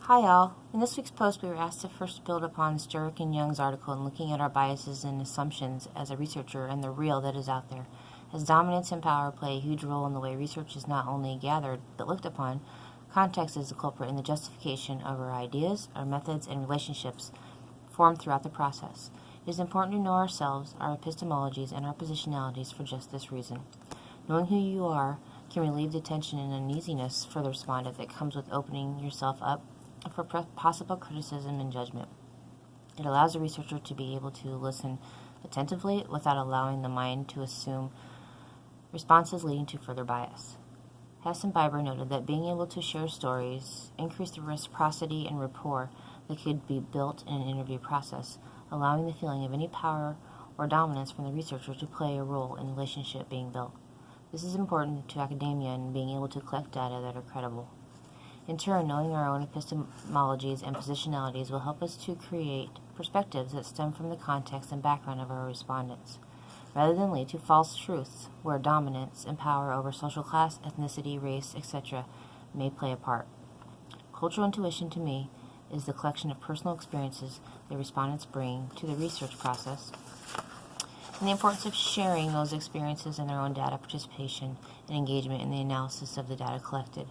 Hi all. In this week's post, we were asked to first build upon Sturrock and Young's article and looking at our biases and assumptions as a researcher and the real that is out there. As dominance and power play a huge role in the way research is not only gathered but looked upon, context is the culprit in the justification of our ideas, our methods, and relationships formed throughout the process. It is important to know ourselves, our epistemologies, and our positionalities for just this reason. Knowing who you are can relieve the tension and uneasiness for the respondent that comes with opening yourself up for possible criticism and judgment. It allows the researcher to be able to listen attentively without allowing the mind to assume responses leading to further bias. Hess and Biber noted that being able to share stories increased the reciprocity and rapport that could be built in an interview process, allowing the feeling of any power or dominance from the researcher to play a role in the relationship being built. This is important to academia and being able to collect data that are credible. In turn, knowing our own epistemologies and positionalities will help us to create perspectives that stem from the context and background of our respondents, rather than lead to false truths where dominance and power over social class, ethnicity, race, etc. may play a part. Cultural intuition, to me, is the collection of personal experiences the respondents bring to the research process, and the importance of sharing those experiences and their own data participation and engagement in the analysis of the data collected.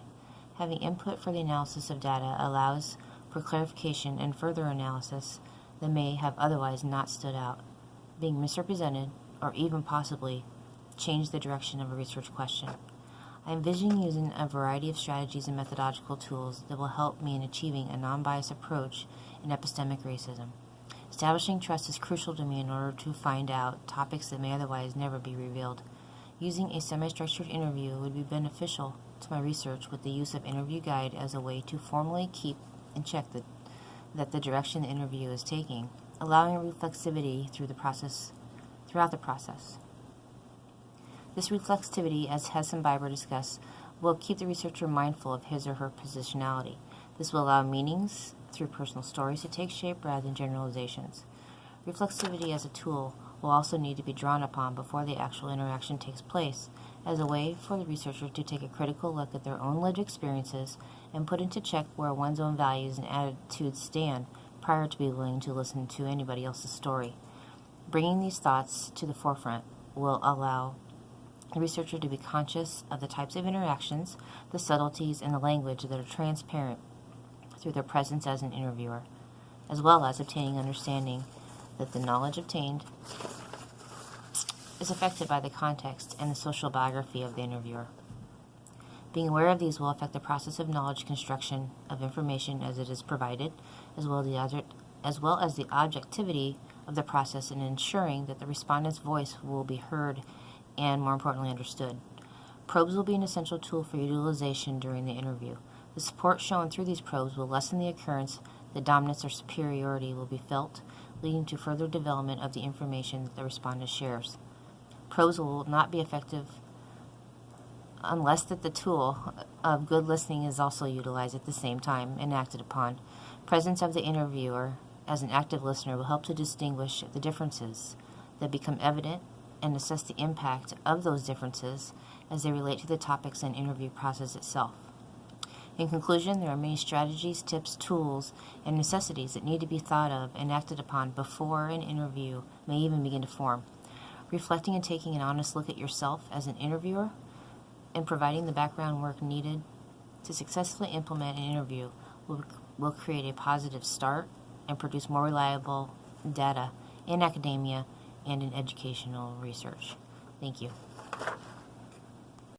Having input for the analysis of data allows for clarification and further analysis that may have otherwise not stood out, being misrepresented, or even possibly change the direction of a research question. I envision using a variety of strategies and methodological tools that will help me in achieving a non-biased approach in epistemic racism. Establishing trust is crucial to me in order to find out topics that may otherwise never be revealed. Using a semi-structured interview would be beneficial to my research with the use of interview guide as a way to formally keep in check that the direction the interview is taking, allowing reflexivity throughout the process. This reflexivity, as Hess and Biber discuss, will keep the researcher mindful of his or her positionality. This will allow meanings through personal stories to take shape rather than generalizations. Reflexivity as a tool will also need to be drawn upon before the actual interaction takes place, as a way for the researcher to take a critical look at their own lived experiences and put into check where one's own values and attitudes stand prior to being willing to listen to anybody else's story. Bringing these thoughts to the forefront will allow the researcher to be conscious of the types of interactions, the subtleties, and the language that are transparent through their presence as an interviewer, as well as obtaining understanding that the knowledge obtained is affected by the context and the social biography of the interviewer. Being aware of these will affect the process of knowledge construction of information as it is provided, as well as the objectivity of the process in ensuring that the respondent's voice will be heard and, more importantly, understood. Probes will be an essential tool for utilization during the interview. The support shown through these probes will lessen the occurrence that dominance or superiority will be felt, leading to further development of the information that the respondent shares. Probes will not be effective unless that the tool of good listening is also utilized at the same time and acted upon. Presence of the interviewer as an active listener will help to distinguish the differences that become evident and assess the impact of those differences as they relate to the topics and interview process itself. In conclusion, there are many strategies, tips, tools, and necessities that need to be thought of and acted upon before an interview may even begin to form. Reflecting and taking an honest look at yourself as an interviewer and providing the background work needed to successfully implement an interview will create a positive start and produce more reliable data in academia and in educational research. Thank you.